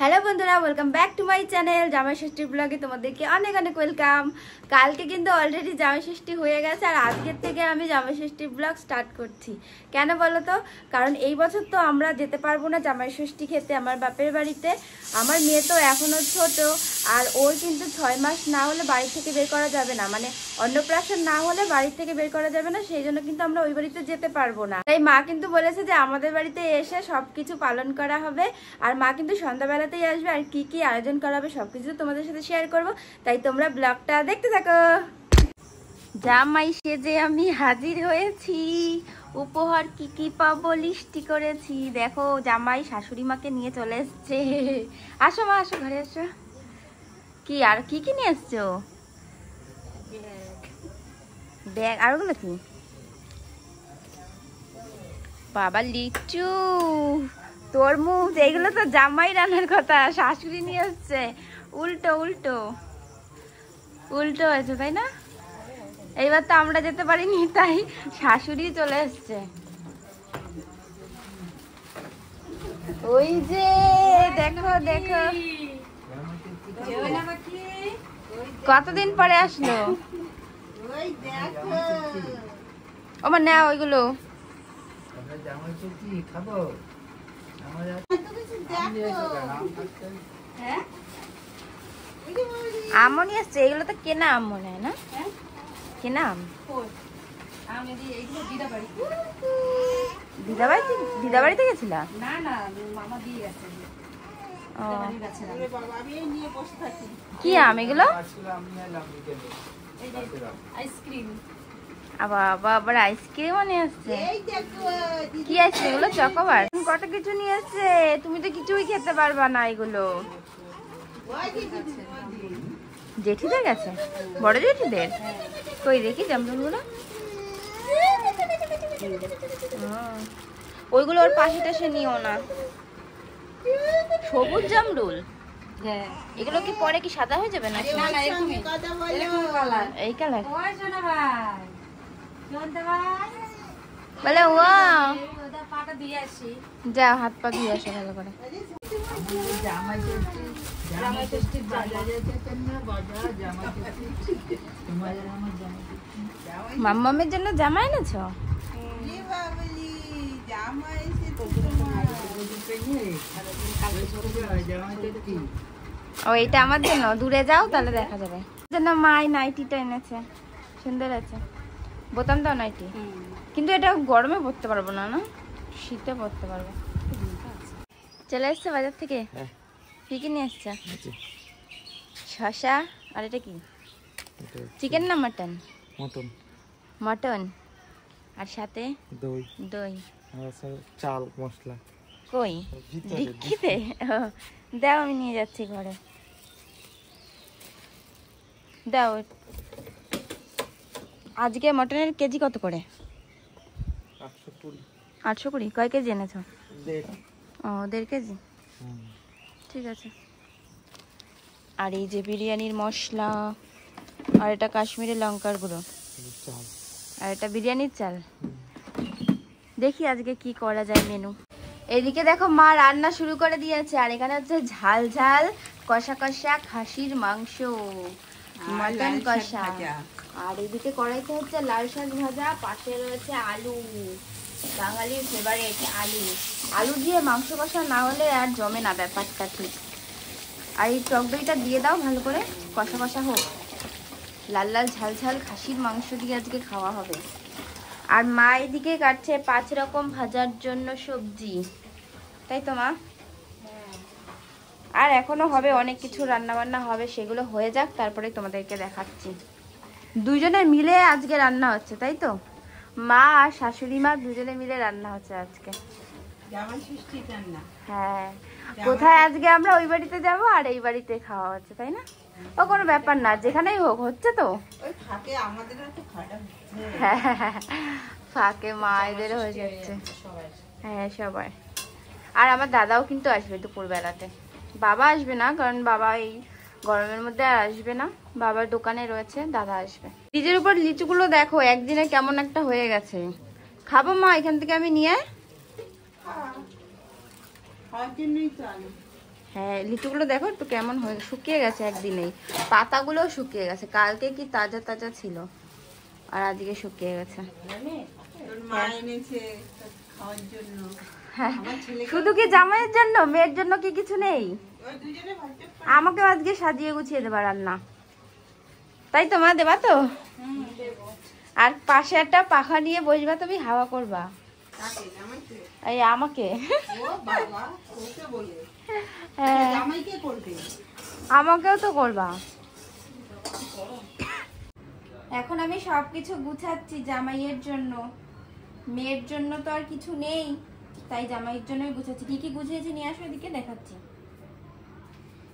Hello বন্ধুরা, welcome back to my channel জামাই ষষ্ঠী ব্লগে তোমাদেরকে অনেক অনেক ওয়েলকাম। কালকে কিন্তু অলরেডি জামাই ষষ্ঠী হয়ে গেছে আর আজকের থেকে আমি জামাই ষষ্ঠী ব্লগ স্টার্ট করছি। কেন বলো তো? কারণ এই বছর তো আমরা যেতে পারবো না জামাই ষষ্ঠী খেতে আমার বাপের বাড়িতে। আমার মেয়ে তো এখনো ছোট আর ওর কিন্তু 6 মাস না হলে বাড়ি থেকে বের করা যাবে না, মানে অন্নপ্রাশন না হলে বাড়ি থেকে বের করা যাবে না। সেই জন্য কিন্তু আমরা ওই বাড়িতে যেতে পারবো না। তাই মা কিন্তু বলেছে যে আমাদের বাড়িতে এসে সবকিছু পালন করা হবে আর মা কিন্তু সন্ধ্যাবেলাতেই আসবে আর কি কি আয়োজন করা হবে সবকিছু তোমাদের সাথে শেয়ার করব। তাই তোমরা ব্লগটা দেখতে থাকো। জামাই সেজে আমি হাজির হয়েছি। উপহার কি কি পাবো লিস্টি করেছি। দেখো জামাই শাশুড়ি মাকে নিয়ে চলে এসছে। আসো মা, আসো ঘরে আসো। কি আর কি কি নিয়ে এসছো? ব্যাগ আর ওগুলো কি? বাবা লিচু, তরমুজ, এইগুলো তো জামাই রান্নার কথা, শাশুড়ি নিয়ে আসছে। উল্টো উল্টো উল্টো হয়েছে তাই না? এইবার তো আমরা যেতে পারিনি তাই শাশুড়ি চলে এসছে। ওই যে দেখো দেখো কতদিন পরে আসলো। ওমা না ওইগুলো আমও নিয়ে আসছে। এগুলো তো কেনা আম মনে হয় না? কেনা আম। দিদাবাড়িতে গেছিল? কি আম এগুলো? আবার আইসক্রিমও নিয়ে আসছে। কি আইসক্রিম এগুলো? চকোবার। কত কিছু নিয়ে আসছে, তুমি তো কিছুই খেতে পারবা না এগুলো। জেঠিদের গেছে? বড় জেঠিদের? কই দেখি জামরুলগুলো। ওইগুলো ওর পাশে টাশে নিও না। সবুজ জামরুল। এগুলো কি পরে কি সাদা হয়ে যাবে না? এই কালার বলে ও যাও হাত পা ধুয়ে আসো ভালো করে। মাম্মামের জন্য জামা এনেছো? ও এটা আমার জন্য? দূরে যাও তাহলে দেখা যাবে। জন্য মাই নাইটিটা এনেছে, সুন্দর আছে। বোতাম দাও নাইটি, কিন্তু এটা গরমে পরতে পারবো না, না শীতে পরতে পারবো। চলে এসছে বাজার থেকে? কি কি নিয়ে এসছে? শসা আর এটা কি? চিকেন না মাটন? মটন। মটন আর সাথে দই। দই চাল মশলা কই ডিক্কিতে? দাও আমি নিয়ে যাচ্ছি ঘরে। দাও। আজকে মটনের কেজি কত করে? 820। কয় কেজি এনেছো? 1.5 কেজি। ঠিক আছে। আর এই যে বিরিয়ানির মশলা আর এটা কাশ্মীরি লঙ্কার গুঁড়ো আর এটা বিরিয়ানির চাল। দেখি আজকে কি করা যায় মেনু। এদিকে দেখো মা রান্না শুরু করে দিয়েছে আর এখানে হচ্ছে ঝাল ঝাল কষা কষা খাসির মাংস, মটন কষা। আর এদিকে কড়াইতে হচ্ছে লাল শাক ভাজা, পাশে রয়েছে আলু, বাঙালির ফেভারিট আলু। আলু দিয়ে মাংস কষা না হলে আর জমে না ব্যাপারটা ঠিক। আর এই টক দইটা দিয়ে দাও ভালো করে, কষা কষা হোক। লাল লাল ঝাল ঝাল খাসির মাংস দিয়ে আজকে খাওয়া হবে। আর মা এদিকে কাটছে 5 রকম ভাজার জন্য সবজি, তাই তো মা? আর এখনো হবে অনেক কিছু, রান্না বান্না হবে, সেগুলো হয়ে যাক তারপরে তোমাদেরকে দেখাচ্ছি। দুজনে মিলে আজকে রান্না হচ্ছে তাই তো? মা আর শাশুড়ি মা দুজনে মিলে রান্না হচ্ছে আজকে। হ্যাঁ, কোথায় আজকে আমরা ওই বাড়িতে যাবো আর এই বাড়িতে খাওয়া হচ্ছে তাই না? ও কোনো ব্যাপার না, যেখানেই হোক হচ্ছে তো। ফাঁকে মায়েদের হয়ে যাচ্ছে। হ্যাঁ সবাই। আর আমার দাদাও কিন্তু আসবে দুপুর বেলাতে। বাবা আসবে না, কারণ বাবা এই গরমের মধ্যে আর আসবে না, বাবার দোকানে রয়েছে, দাদা আসবে। ফ্রিজের উপর লিচুগুলো দেখো একদিনে কেমন একটা হয়ে গেছে। খাবো মা এখান থেকে আমি নিয়ে? হ্যাঁ লিচুগুলো দেখো একটু কেমন হয়ে শুকিয়ে গেছে একদিনেই, পাতাগুলোও শুকিয়ে গেছে, কালকে কি তাজা তাজা ছিল আর আজকে শুকিয়ে গেছে। হ্যাঁ শুধু কি জামাইয়ের জন্য, মেয়ের জন্য কি কিছু নেই? আমাকে আজকে সাজিয়ে গুছিয়ে দেবা রান্না, তাই তো মা? দেবা তো? আর পাশে একটা পাখা নিয়ে বসবা, তুমি হাওয়া করবা। এই আমাকে? হ্যাঁ আমাকেও তো করবা। এখন আমি সবকিছু গুছাচ্ছি জামাইয়ের জন্য, মেয়ের জন্য তো আর কিছু নেই, তাই জামাইয়ের জন্যই গুছাচ্ছি। কি কি গুছিয়েছি নিয়ে আসো, এদিকে দেখাচ্ছি।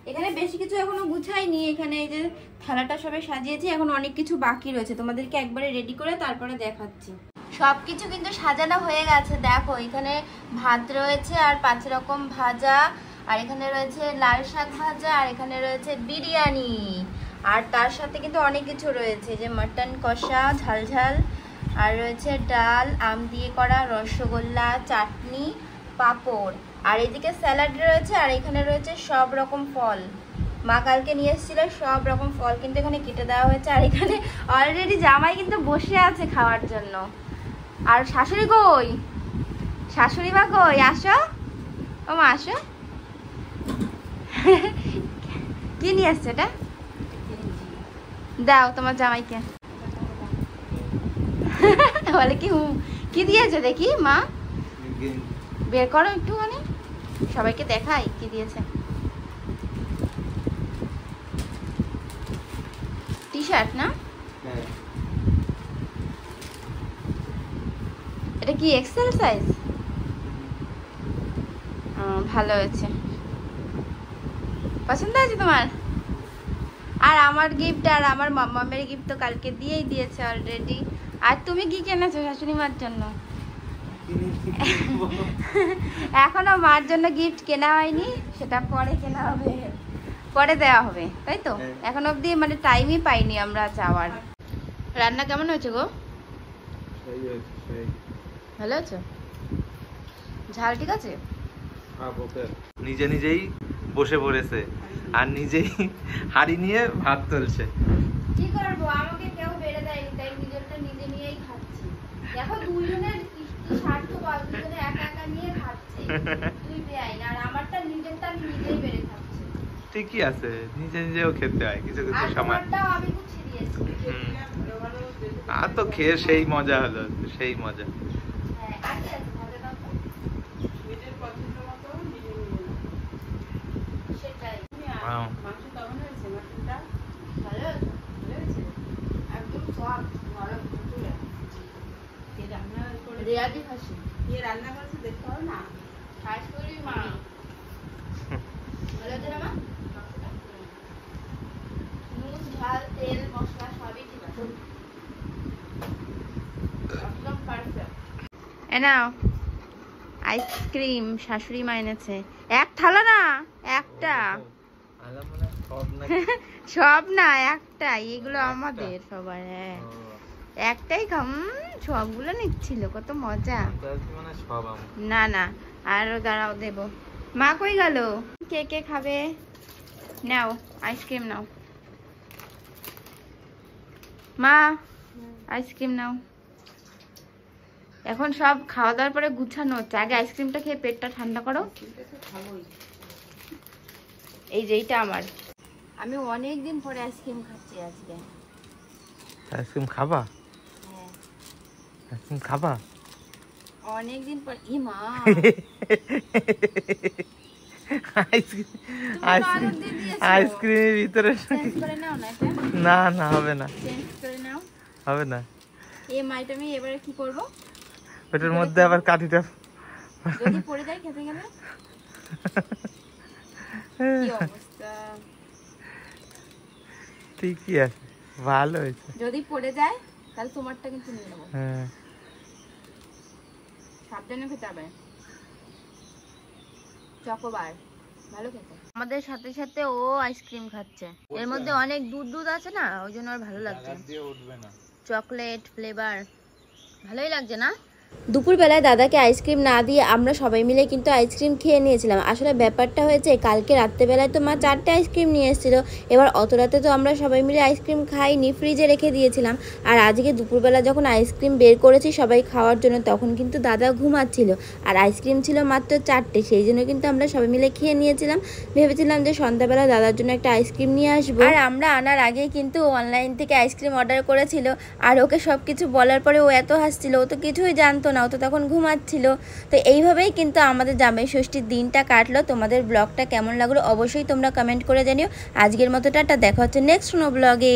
এখানে বেশি কিছু এখনো গুছাইনি, এখানে এই যে থালাটা সবে সাজিয়েছি, এখন অনেক কিছু বাকি রয়েছে, তোমাদেরকে একবারে রেডি করে তারপরে দেখাচ্ছি। সবকিছু কিন্তু সাজানো হয়ে গেছে, দেখো এখানে ভাত রয়েছে আর 5 রকম ভাজা, আর এখানে রয়েছে লাল শাক ভাজা, আর এখানে রয়েছে বিরিয়ানি, আর তার সাথে কিন্তু অনেক কিছু রয়েছে, যে মাটন কষা ঝাল ঝাল, আর রয়েছে ডাল, আম দিয়ে করা, রসগোল্লা, চাটনি, পাঁপড়, আর এদিকে স্যালাড রয়েছে, আর এখানে রয়েছে সব রকম ফল। মা কালকে নিয়ে এসেছিল সব রকম ফল, কিন্তু এখানে কেটে দেওয়া হয়েছে, আর এখানে অলরেডি জামাই কিন্তু বসে আছে খাওয়ার জন্য। আর শাশুড়ি কই? শাশুড়ি মা কই? আসো ও মা আসো। কি নিয়ে আসছে এটা? দাও তোমার জামাইকে। বলে কি কি দিয়েছে দেখি মা, বের করো একটুখানি, সবাইকে দেখাই কি দিয়েছে। টি শার্ট না? এটা কি এক্সেল সাইজ? ভালো হয়েছে, পছন্দ হয়েছে তোমার? আর আমার গিফট আর আমার মামামের গিফট তো কালকে দিয়েই দিয়েছে অলরেডি। আর তুমি কি কিনেছো শাশুড়ি মার জন্য? এখনো মার জন্য গিফট কেনা হয়নি, সেটা পরে কেনা হবে, পরে দেওয়া হবে, তাই তো? এখন অবধি মানে টাইমই পাইনি আমরা যাওয়ার। রান্না কেমন হয়েছে গো? ভালো হয়েছে? ঝাল ঠিক আছে? নিজে নিজেই বসে পড়েছে আর নিজেই হাড়ি নিয়ে ভাত তুলছে। কি করবো, আমাকে কেউ বেড়ে দেয়নি, তাই নিজেরটা নিজে নিয়েই খাচ্ছি। দেখো দুইজনের কি স্বার্থ, দুজনে একা একা নিয়ে খাচ্ছে, দুই বেআইন, আর আমারটা নিজেরটা আমি নিজেই বেড়ে খাচ্ছি। ঠিকই আছে, নিজে নিজেও খেতে হয় কিছু কিছু সময়। আমি গুছিয়ে দিয়েছি। আর তো খেয়ে সেই মজা হলো, সেই মজা। হ্যাঁ আছে আছে, ভালো দাও তো। নিজের পছন্দ মতো নিজে নিয়ে নাও, সেটাই। মাংস কেমন হয়েছে? মাটনটা ভালো হয়েছে? ভালো হয়েছে, একদম সফট, নরম তুলে। কে রান্না করে? রিয়াদি খাসি। কে রান্না করেছে দেখতে হবে না? শাশুড়ি মা। ভালো হয়েছে না মা? নুন ঝাল তেল মশলা সবই ঠিক আছে, একদম পারফেক্ট। এ নাও আইসক্রিম, শাশুড়ি মা এনেছে। এক থালা না, একটা। সব না, একটাই, এগুলো আমাদের সবার। হ্যাঁ একটাই খাম, সবগুলো নিচ্ছিল, কত মজা। না না আরো দাঁড়াও দেবো। মা কই গেল? কে কে খাবে? নাও আইসক্রিম নাও মা, আইসক্রিম নাও। এখন সব খাওয়া দাওয়ার পরে গুছানো হচ্ছে, আগে আইসক্রিমটা খেয়ে পেটটা ঠান্ডা করো। এই যে এইটা আমার, আমি অনেক দিন পরে আইসক্রিম খাচ্ছি আজকে। আইসক্রিম খাবা? হ্যাঁ আইসক্রিম খাবা অনেক দিন পর। ই মা আইসক্রিমের ভিতরে না না হবে না, হবে না। এই মাইটা আমি এবারে কি করব? ওটার মধ্যে আবার কাঠিটা যদি পড়ে যায় খেতে গেলে কি অবস্থা। ঠিকই আছে, ভালো হয়েছে। যদি পড়ে যায় তাহলে তোমারটা কিন্তু নিয়ে নেবো। হ্যাঁ সাবধানে খেতে হবে, চকোবার ভালো খেতে। আমাদের সাথে সাথে ও আইসক্রিম খাচ্ছে, এর মধ্যে অনেক দুধ দুধ আছে না, ওই জন্য আর ভালো লাগছে। চকলেট ফ্লেভার ভালোই লাগছে না? দুপুরবেলায় দাদাকে আইসক্রিম না দিয়ে আমরা সবাই মিলে কিন্তু আইসক্রিম খেয়ে নিয়েছিলাম। আসলে ব্যাপারটা হয়েছে কালকে রাত্রেবেলায় তো মা 4টে আইসক্রিম নিয়ে এসেছিলো। এবার অত রাতে তো আমরা সবাই মিলে আইসক্রিম খাইনি, ফ্রিজে রেখে দিয়েছিলাম। আর আজকে দুপুরবেলা যখন আইসক্রিম বের করেছি সবাই খাওয়ার জন্য, তখন কিন্তু দাদা ঘুমাচ্ছিল। আর আইসক্রিম ছিল মাত্র 4টে, সেই জন্য কিন্তু আমরা সবাই মিলে খেয়ে নিয়েছিলাম। ভেবেছিলাম যে সন্ধ্যাবেলা দাদার জন্য একটা আইসক্রিম নিয়ে আসবো। আর আমরা আনার আগেই কিন্তু অনলাইন থেকে আইসক্রিম অর্ডার করেছিল। আর ওকে সব কিছু বলার পরে ও এত হাসছিল, ও তো কিছুই জানতো না, ও তো তখন ঘুমাচ্ছিল। তো এইভাবেই কিন্তু আমাদের জামাই ষষ্ঠীর দিনটা কাটলো। তোমাদের ব্লগটা কেমন লাগলো অবশ্যই তোমরা কমেন্ট করে জানিও। আজকের মতো টাটা, দেখা হচ্ছে নেক্সট কোনো ব্লগে।